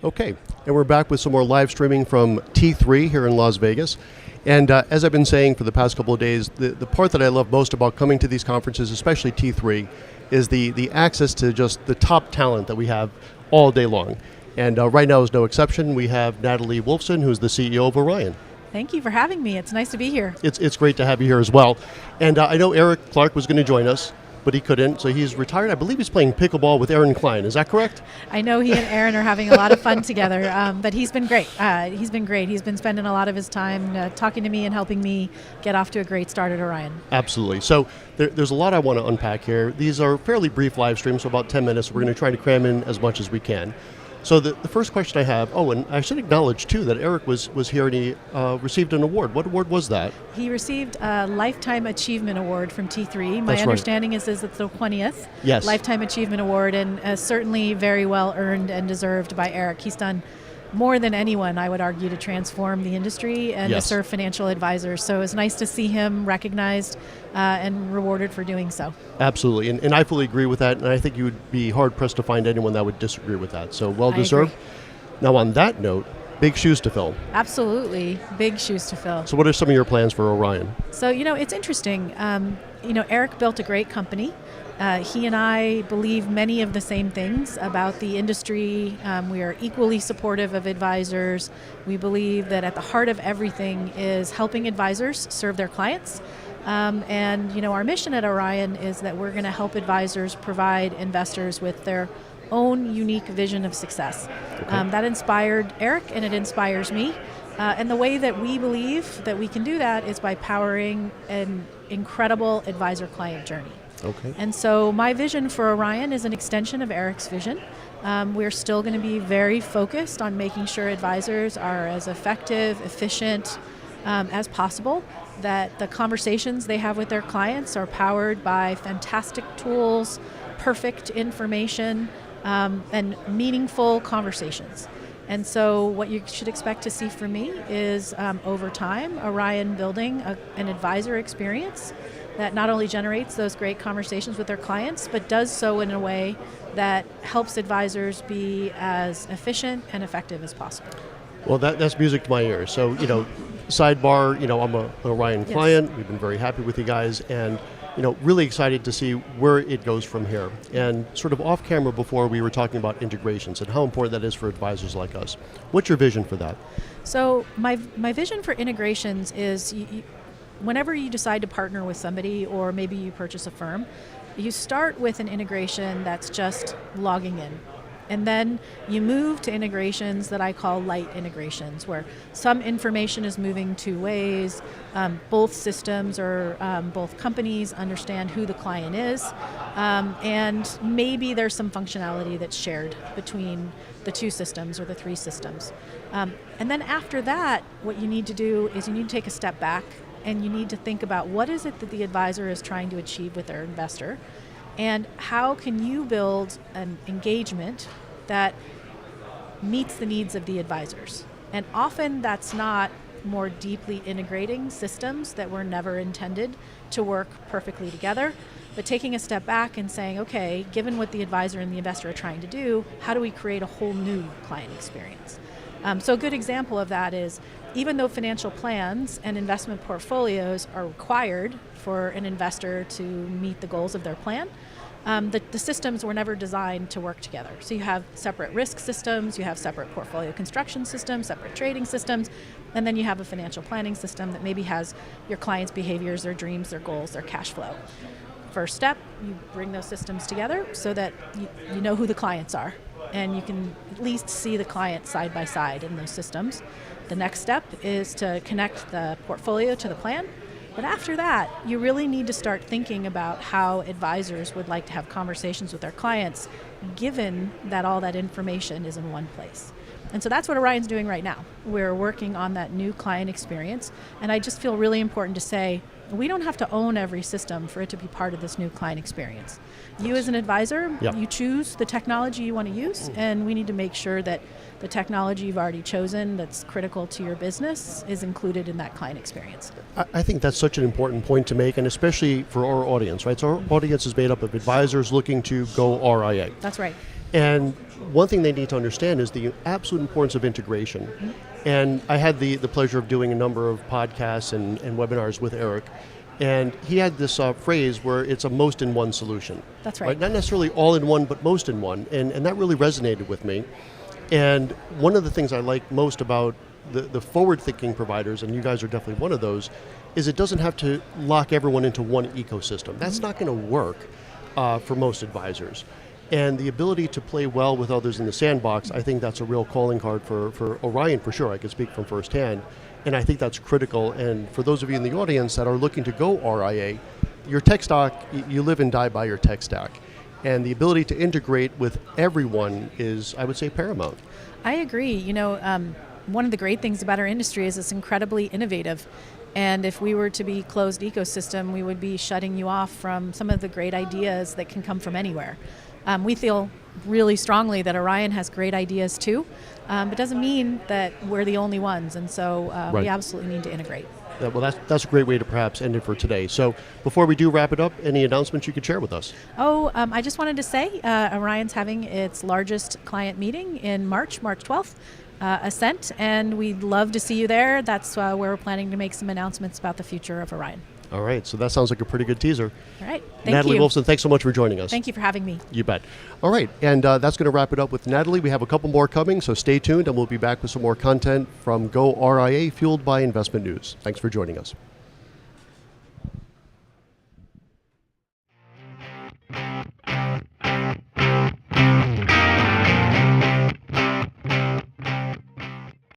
Okay, and we're back with some more live streaming from T3 here in Las Vegas. And as I've been saying for the past couple of days, the part that I love most about coming to these conferences, especially T3, is the access to just the top talent that we have all day long. And right now is no exception. We have Natalie Wolfsen, who's the CEO of Orion. Thank you for having me. It's nice to be here. It's great to have you here as well. And I know Eric Clark was going to join us, but he couldn't, so he's retired. I believe he's playing pickleball with Aaron Klein. Is that correct? I know he and Aaron are having a lot of fun together, but he's been great. He's been spending a lot of his time talking to me and helping me get off to a great start at Orion. Absolutely. So there's a lot I want to unpack here. These are fairly brief live streams, so about 10 minutes. We're going to try to cram in as much as we can. So the first question I have, and I should acknowledge too that Eric was here and he received an award. What award was that? He received a Lifetime Achievement Award from T3. My That's understanding is it's the 20th Yes. Lifetime Achievement Award, and certainly very well earned and deserved by Eric. He's done more than anyone, I would argue, to transform the industry and Yes. to serve financial advisors. So it's nice to see him recognized and rewarded for doing so. Absolutely, and I fully agree with that, and I think you would be hard-pressed to find anyone that would disagree with that, so well-deserved. Now on that note, big shoes to fill. Absolutely, big shoes to fill. So what are some of your plans for Orion? So, it's interesting. Eric built a great company. He and I believe many of the same things about the industry. We are equally supportive of advisors. We believe that at the heart of everything is helping advisors serve their clients. Our mission at Orion is that we're going to help advisors provide investors with their own unique vision of success. Okay. That inspired Eric, and it inspires me. And the way that we believe that we can do that is by powering an incredible advisor-client journey. Okay. And so my vision for Orion is an extension of Eric's vision. We're still going to be very focused on making sure advisors are as effective, efficient as possible, that the conversations they have with their clients are powered by fantastic tools, perfect information, and meaningful conversations. And so what you should expect to see from me is, over time, Orion building an advisor experience that not only generates those great conversations with their clients, but does so in a way that helps advisors be as efficient and effective as possible. Well, that's music to my ears. So, sidebar, I'm an Orion client. Yes. We've been very happy with you guys, and really excited to see where it goes from here. And sort of off camera before, we were talking about integrations and how important that is for advisors like us. What's your vision for that? So my vision for integrations is whenever you decide to partner with somebody, or maybe you purchase a firm, you start with an integration that's just logging in. And then you move to integrations that I call light integrations, where some information is moving two ways. Both systems or both companies understand who the client is. And maybe there's some functionality that's shared between the two systems or the three systems. And then after that, what you need to do is you need to take a step back, and you need to think about what is it that the advisor is trying to achieve with their investor, and how can you build an engagement that meets the needs of the advisors. And often that's not more deeply integrating systems that were never intended to work perfectly together, but taking a step back and saying, okay, given what the advisor and the investor are trying to do, how do we create a whole new client experience? So a good example of that is, even though financial plans and investment portfolios are required for an investor to meet the goals of their plan, the systems were never designed to work together. So you have separate risk systems, you have separate portfolio construction systems, separate trading systems, and then you have a financial planning system that maybe has your clients' behaviors, their dreams, their goals, their cash flow. First step, you bring those systems together so that you know who the clients are, and you can at least see the client side by side in those systems. The next step is to connect the portfolio to the plan. But after that, you really need to start thinking about how advisors would like to have conversations with their clients, given that all that information is in one place. And so that's what Orion's doing right now. We're working on that new client experience, and I just feel really important to say, we don't have to own every system for it to be part of this new client experience. You as an advisor, you choose the technology you want to use, and we need to make sure that the technology you've already chosen that's critical to your business is included in that client experience. I think that's such an important point to make, and especially for our audience, right? So our audience is made up of advisors looking to go RIA. That's right. And one thing they need to understand is the absolute importance of integration. And I had the pleasure of doing a number of podcasts and webinars with Eric. And he had this phrase where it's a most-in-one solution. That's right. Not necessarily all-in-one, but most-in-one. And that really resonated with me. And one of the things I like most about the forward-thinking providers, and you guys are definitely one of those, is it doesn't have to lock everyone into one ecosystem. That's not going to work for most advisors. And the ability to play well with others in the sandbox, I think that's a real calling card for Orion, for sure. I can speak from firsthand. And I think that's critical. And for those of you in the audience that are looking to go RIA, your tech stack, you live and die by your tech stack. And the ability to integrate with everyone is, I would say, paramount. I agree. One of the great things about our industry is it's incredibly innovative. And if we were to be closed ecosystem, we would be shutting you off from some of the great ideas that can come from anywhere. We feel really strongly that Orion has great ideas too, but it doesn't mean that we're the only ones, and so Right. we absolutely need to integrate. Well, that's a great way to perhaps end it for today. So before we do wrap it up, any announcements you could share with us? I just wanted to say Orion's having its largest client meeting in March 12th, Ascent, and we'd love to see you there. That's where we're planning to make some announcements about the future of Orion. All right, so that sounds like a pretty good teaser. All right, thank Natalie you. Wolfsen, thanks so much for joining us. Thank you for having me. You bet. All right, and that's going to wrap it up with Natalie. We have a couple more coming, so stay tuned, and we'll be back with some more content from goRIA, fueled by investment news. Thanks for joining us.